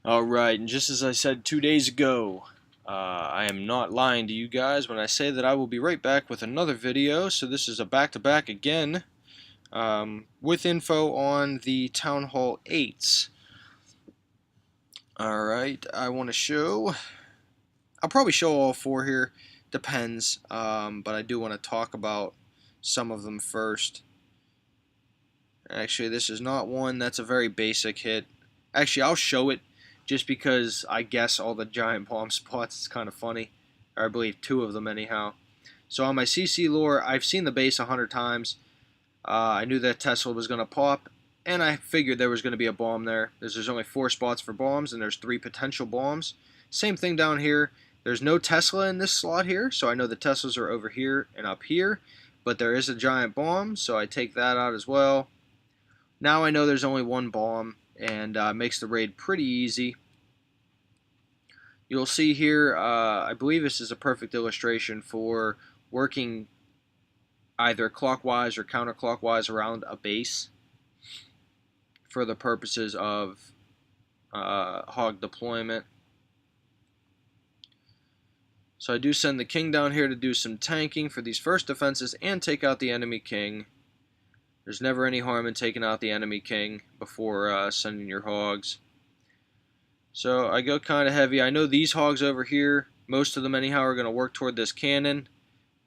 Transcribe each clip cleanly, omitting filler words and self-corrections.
Alright, and just as I said 2 days ago, I am not lying to you guys when I say that I will be right back with another video. So this is a back-to-back again, with info on the Town Hall 8s. Alright, I'll probably show all four here, depends, but I do want to talk about some of them first. Actually, this is not one, that's a very basic hit. Actually, I'll show it just because I guess all the giant bomb spots. It's kind of funny. Or I believe two of them anyhow. So on my CC lore, I've seen the base 100 times. I knew that Tesla was going to pop, and I figured there was going to be a bomb there. There's only 4 spots for bombs, and there's 3 potential bombs. Same thing down here. There's no Tesla in this slot here, so I know the Teslas are over here and up here. But there is a giant bomb, so I take that out as well. Now I know there's only one bomb, and makes the raid pretty easy. You'll see here, I believe this is a perfect illustration for working either clockwise or counterclockwise around a base for the purposes of hog deployment. So I do send the king down here to do some tanking for these first defenses and take out the enemy king. There's never any harm in taking out the enemy king before sending your hogs. So I go kind of heavy. I know these hogs over here, most of them anyhow, are going to work toward this cannon.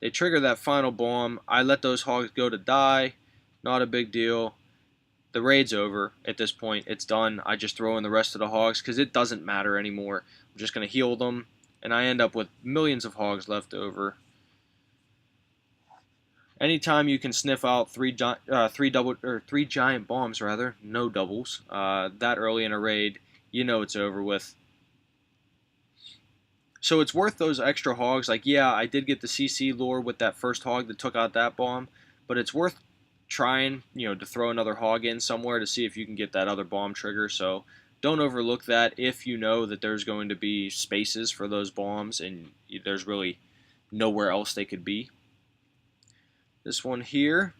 They trigger that final bomb. I let those hogs go to die. Not a big deal. The raid's over at this point. It's done. I just throw in the rest of the hogs because it doesn't matter anymore. I'm just going to heal them, and I end up with millions of hogs left over. Anytime you can sniff out three giant bombs, no doubles, that early in a raid, you know it's over with. So it's worth those extra hogs. Like, yeah, I did get the CC lore with that first hog that took out that bomb, but it's worth trying, to throw another hog in somewhere to see if you can get that other bomb trigger. So don't overlook that if you know that there's going to be spaces for those bombs and there's really nowhere else they could be. This one here,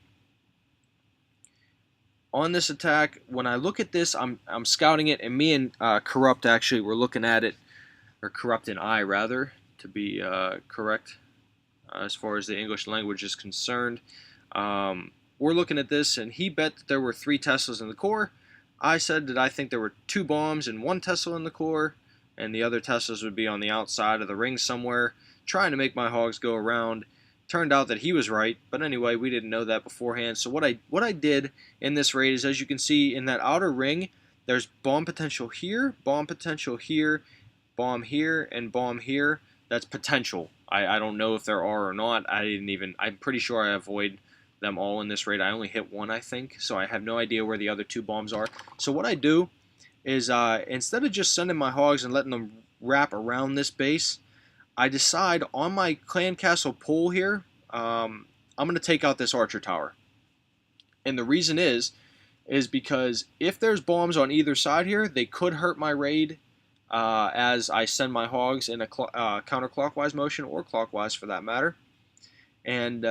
on this attack, when I look at this, I'm scouting it, and me and Corrupt actually were looking at it, or Corrupt and I rather, to be correct as far as the English language is concerned. We're looking at this, and he bet that there were 3 Teslas in the core. I said that I think there were 2 bombs and 1 Tesla in the core, and the other Teslas would be on the outside of the ring somewhere, trying to make my hogs go around. Turned out that he was right, but anyway, we didn't know that beforehand. So what I did in this raid is, as you can see in that outer ring, there's bomb potential here, bomb potential here, bomb here, and bomb here. That's potential. I don't know if there are or not. I'm pretty sure I avoid them all in this raid. I only hit 1, I think, so I have no idea where the other 2 bombs are. So what I do is, instead of just sending my hogs and letting them wrap around this base, I decide on my clan castle pole here, I'm going to take out this archer tower. And the reason is because if there's bombs on either side here, they could hurt my raid as I send my hogs in a counterclockwise motion, or clockwise for that matter. And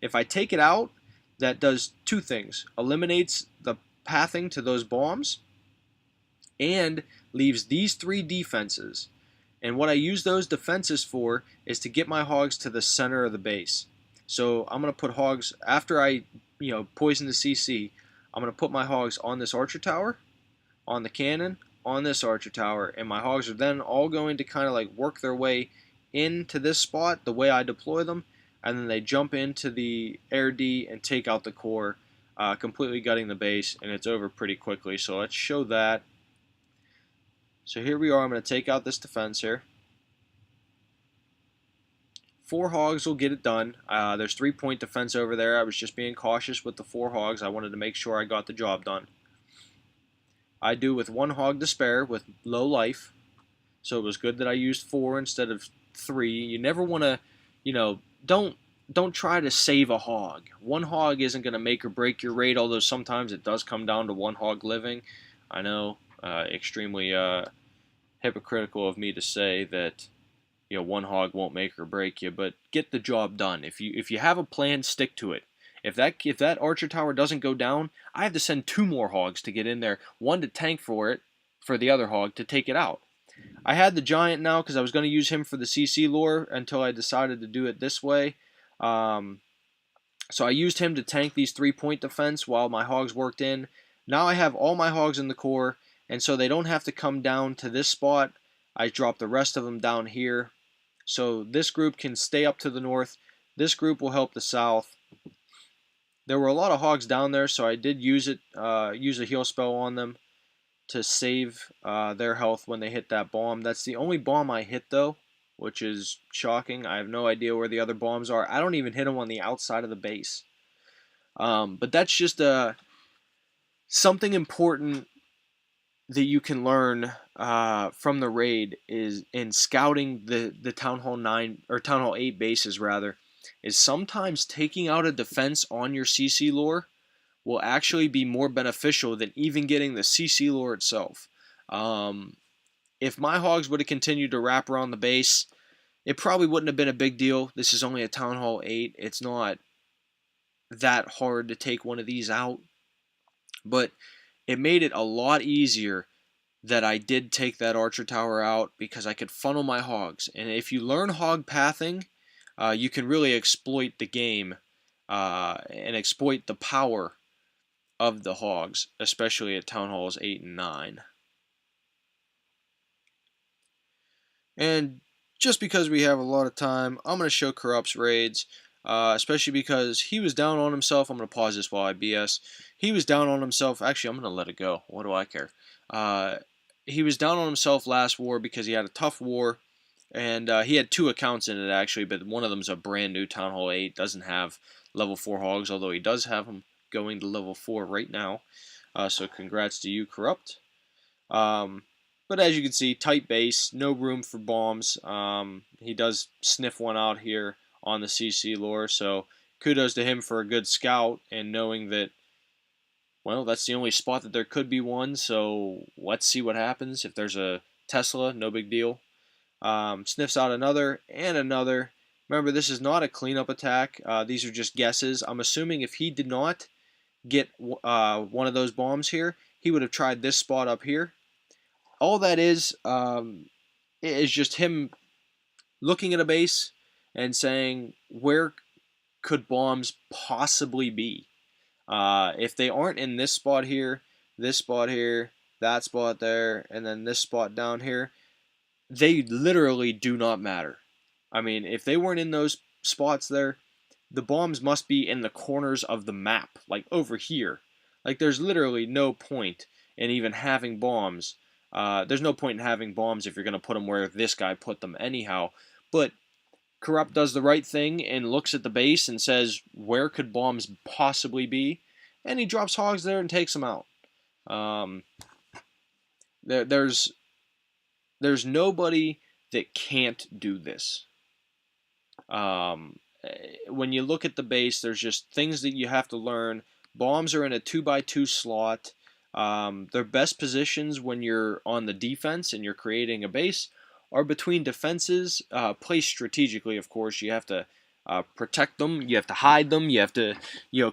if I take it out, that does 2 things. Eliminates the pathing to those bombs and leaves these 3 defenses. And what I use those defenses for is to get my hogs to the center of the base. So I'm going to put hogs, after I poison the CC, I'm going to put my hogs on this archer tower, on the cannon, on this archer tower, and my hogs are then all going to kind of like work their way into this spot the way I deploy them, and then they jump into the air D and take out the core, completely gutting the base, and it's over pretty quickly. So let's show that. So here we are. I'm going to take out this defense here. 4 hogs will get it done. There's 3-point defense over there. I was just being cautious with the 4 hogs. I wanted to make sure I got the job done. I do with 1 hog to spare with low life. So it was good that I used 4 instead of 3. You never want to, don't try to save a hog. 1 hog isn't going to make or break your raid, although sometimes it does come down to 1 hog living. I know. Extremely hypocritical of me to say that 1 hog won't make or break you, but get the job done. If you have a plan, stick to it. If that archer tower doesn't go down, I have to send 2 more hogs to get in there. 1 to tank for it, for the other hog to take it out. I had the giant now because I was going to use him for the CC lure until I decided to do it this way. So I used him to tank these 3-point defense while my hogs worked in. Now I have all my hogs in the core, and so they don't have to come down to this spot. I drop the rest of them down here. So this group can stay up to the north. This group will help the south. There were a lot of hogs down there, so I did use a heal spell on them to save their health when they hit that bomb. That's the only bomb I hit, though, which is shocking. I have no idea where the other bombs are. I don't even hit them on the outside of the base. But that's just something important that you can learn from the raid is in scouting the Town Hall 9 or Town Hall 8 bases rather, is sometimes taking out a defense on your CC lore will actually be more beneficial than even getting the CC lore itself. If my hogs would have continued to wrap around the base, it probably wouldn't have been a big deal. This is only a Town Hall 8. It's not that hard to take one of these out. But it made it a lot easier that I did take that archer tower out because I could funnel my hogs. And if you learn hog pathing, you can really exploit the game and exploit the power of the hogs, especially at Town Halls 8 and 9. And just because we have a lot of time, I'm going to show Corrupt's raids, especially because he was down on himself. I'm going to pause this while I BS. He was down on himself. Actually, I'm going to let it go. What do I care? He was down on himself last war because he had a tough war, and he had 2 accounts in it, actually, but one of them is a brand new Town Hall 8, doesn't have level 4 hogs, although he does have them going to level 4 right now. So congrats to you, Corrupt. But as you can see, tight base, no room for bombs. He does sniff one out here on the CC lore, so kudos to him for a good scout and knowing that, well, that's the only spot that there could be one, so let's see what happens. If there's a Tesla, no big deal. Sniffs out another and another. Remember, this is not a cleanup attack. These are just guesses. I'm assuming if he did not get one of those bombs here, he would have tried this spot up here. All that is just him looking at a base and saying, where could bombs possibly be? If they aren't in this spot here, that spot there, and then this spot down here, they literally do not matter. I mean, if they weren't in those spots there, the bombs must be in the corners of the map, like over here. Like, there's literally no point in even having bombs. There's no point in having bombs if you're going to put them where this guy put them anyhow. But Corrupt does the right thing and looks at the base and says, where could bombs possibly be? And he drops hogs there and takes them out. There's nobody that can't do this. When you look at the base, there's just things that you have to learn. Bombs are in a 2x2 slot. Their best positions when you're on the defense and you're creating a base are between defenses, placed strategically, of course. You have to protect them, you have to hide them, you have to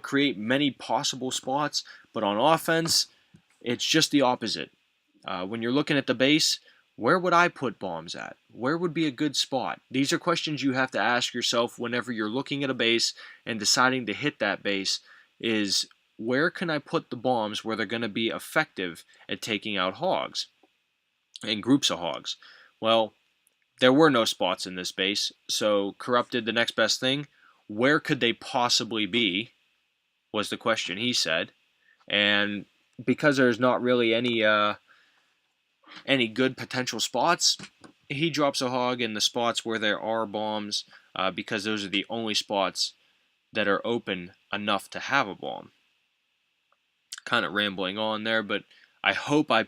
create many possible spots. But on offense, it's just the opposite. When you're looking at the base, where would I put bombs at? Where would be a good spot? These are questions you have to ask yourself whenever you're looking at a base and deciding to hit that base is, where can I put the bombs where they're going to be effective at taking out hogs and groups of hogs? Well, there were no spots in this base, so Corrupt did the next best thing. Where could they possibly be, was the question he said. And because there's not really any good potential spots, he drops a hog in the spots where there are bombs, because those are the only spots that are open enough to have a bomb. Kind of rambling on there, but I hope I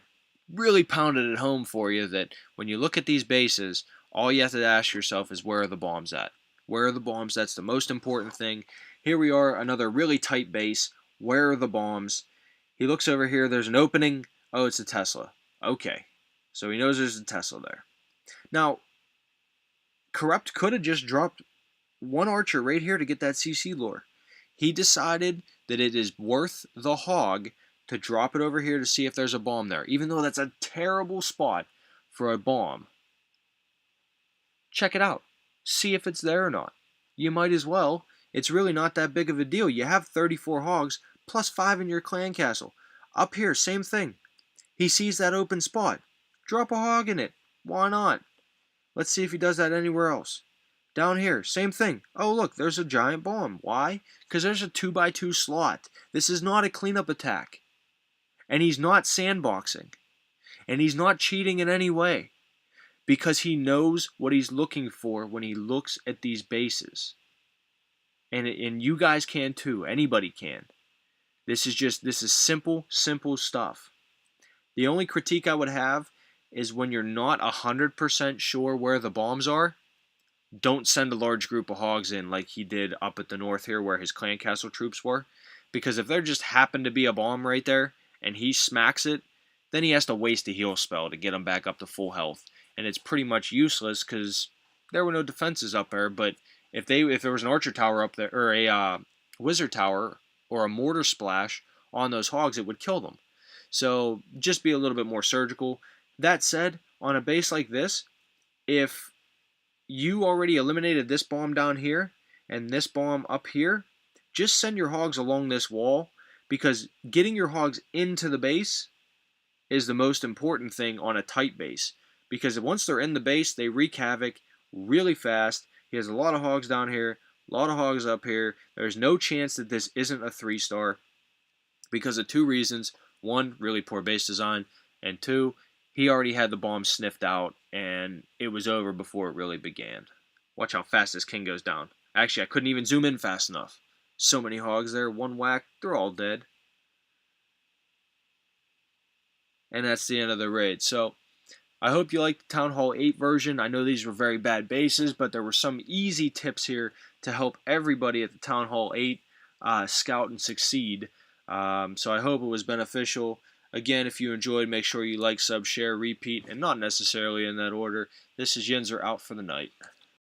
really pounded it home for you that when you look at these bases, all you have to ask yourself is, where are the bombs at? Where are the bombs? That's the most important thing. Here we are, another really tight base. Where are the bombs? He looks over here, there's an opening. Oh, it's a Tesla. Okay, so he knows there's a Tesla there. Now, Corrupt could have just dropped one archer right here to get that CC lore. He decided that it is worth the hog to drop it over here to see if there's a bomb there, even though that's a terrible spot for a bomb. Check it out. See if it's there or not. You might as well. It's really not that big of a deal. You have 34 hogs plus 5 in your clan castle. Up here, same thing. He sees that open spot. Drop a hog in it. Why not? Let's see if he does that anywhere else. Down here, same thing. Oh, look, there's a giant bomb. Why? Because there's a 2x2 slot. This is not a cleanup attack. And he's not sandboxing. And he's not cheating in any way. Because he knows what he's looking for when he looks at these bases. And you guys can too. Anybody can. This is simple stuff. The only critique I would have is when you're not 100% sure where the bombs are, don't send a large group of hogs in like he did up at the north here where his clan castle troops were. Because if there just happened to be a bomb right there and he smacks it, then he has to waste a heal spell to get him back up to full health. And it's pretty much useless because there were no defenses up there. But if there was an archer tower up there, or a wizard tower, or a mortar splash on those hogs, it would kill them. So just be a little bit more surgical. That said, on a base like this, if you already eliminated this bomb down here and this bomb up here, just send your hogs along this wall, because getting your hogs into the base is the most important thing on a tight base. Because once they're in the base, they wreak havoc really fast. He has a lot of hogs down here, a lot of hogs up here. There's no chance that this isn't a 3-star because of 2 reasons. 1, really poor base design, and 2, he already had the bomb sniffed out, and it was over before it really began. Watch how fast this king goes down. Actually, I couldn't even zoom in fast enough. So many hogs there, 1 whack, they're all dead. And that's the end of the raid. So I hope you liked the Town Hall 8 version. I know these were very bad bases, but there were some easy tips here to help everybody at the Town Hall 8 scout and succeed. So I hope it was beneficial. Again, if you enjoyed, make sure you like, sub, share, repeat, and not necessarily in that order. This is Yinzer out for the night.